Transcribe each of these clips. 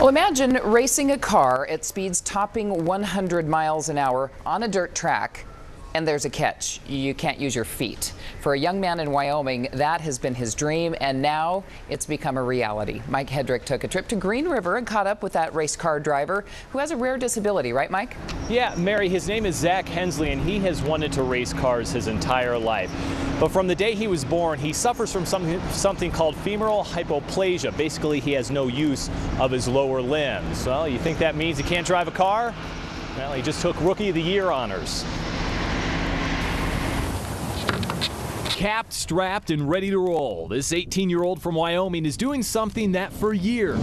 Well, imagine racing a car at speeds topping 100 miles an hour on a dirt track, and there's a catch. You can't use your feet. For a young man in Wyoming, that has been his dream, and now it's become a reality. Mike Hedrick took a trip to Green River and caught up with that race car driver who has a rare disability, right, Mike? Yeah, Mary, his name is Zach Hensley, and he has wanted to race cars his entire life. But from the day he was born, he suffers from something called femoral hypoplasia. Basically, he has no use of his lower limbs. Well, you think that means he can't drive a car? Well, he just took Rookie of the Year honors. Capped, strapped, and ready to roll, this 18-year-old from Wyoming is doing something that for years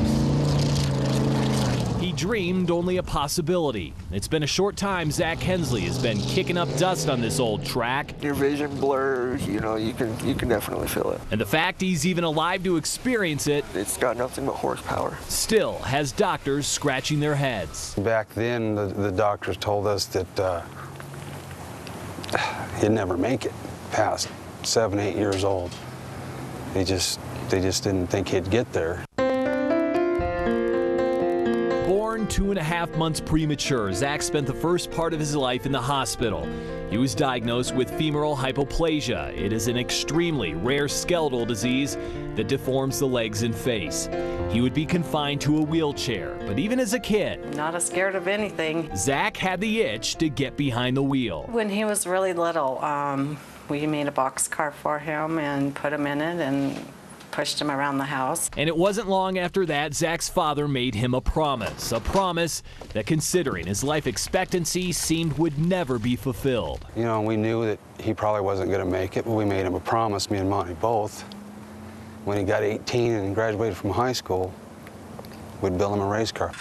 he dreamed only a possibility. It's been a short time Zach Hensley has been kicking up dust on this old track. Your vision blurs, you know, you can definitely feel it. And the fact he's even alive to experience it, it's got nothing but horsepower. Still has doctors scratching their heads. Back then, the doctors told us that he'd never make it past 7, 8 years old. They just didn't think he'd get there. Born 2.5 months premature, Zach spent the first part of his life in the hospital. He was diagnosed with femoral hypoplasia. It is an extremely rare skeletal disease that deforms the legs and face. He would be confined to a wheelchair, but even as a kid, not scared of anything. Zach had the itch to get behind the wheel. When he was really little, we made a box car for him and put him in it and pushed him around the house. And it wasn't long after that Zach's father made him a promise that, considering his life expectancy, seemed would never be fulfilled. You know, we knew that he probably wasn't going to make it, but we made him a promise, me and Monty both. When he got 18 and graduated from high school, we'd build him a race car.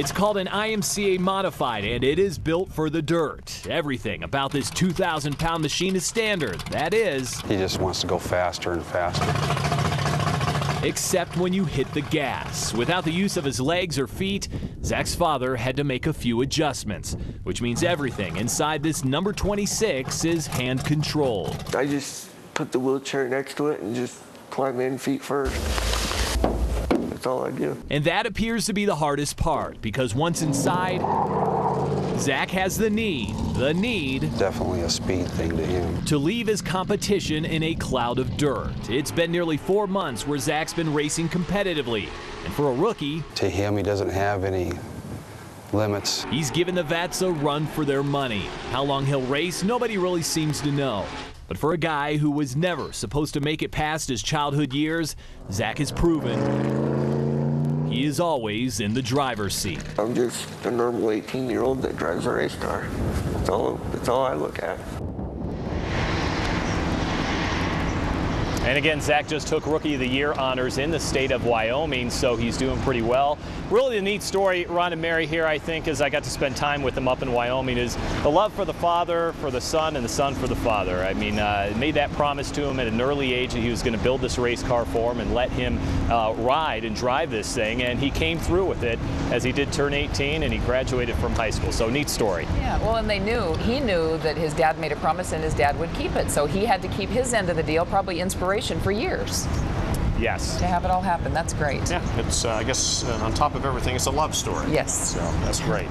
It's called an IMCA Modified, and it is built for the dirt. Everything about this 2,000-pound machine is standard. That is, he just wants to go faster and faster. Except when you hit the gas. Without the use of his legs or feet, Zach's father had to make a few adjustments, which means everything inside this number 26 is hand-controlled. I just put the wheelchair next to it and just climb in feet first. That's all I do. And that appears to be the hardest part, because once inside, Zach has the need. Definitely a speed thing to him. To leave his competition in a cloud of dirt. It's been nearly 4 months where Zach's been racing competitively. And for a rookie, to him, he doesn't have any limits. He's given the vets a run for their money. How long he'll race, nobody really seems to know. But for a guy who was never supposed to make it past his childhood years, Zach has proven he is always in the driver's seat. I'm just a normal 18-year-old that drives a race car. That's all I look at. And again, Zach just took Rookie of the Year honors in the state of Wyoming, so he's doing pretty well. Really a neat story, Ron and Mary, here, I think, as I got to spend time with him up in Wyoming, is the love for the father, for the son, and the son for the father. I mean, made that promise to him at an early age that he was going to build this race car for him and let him ride and drive this thing, and he came through with it as he did turn 18 and he graduated from high school. So neat story. Yeah, well, and he knew that his dad made a promise and his dad would keep it, so he had to keep his end of the deal, probably inspiration for years. Yes. To have it all happen, that's great. Yeah, it's, I guess, on top of everything, it's a love story. Yes. So that's great.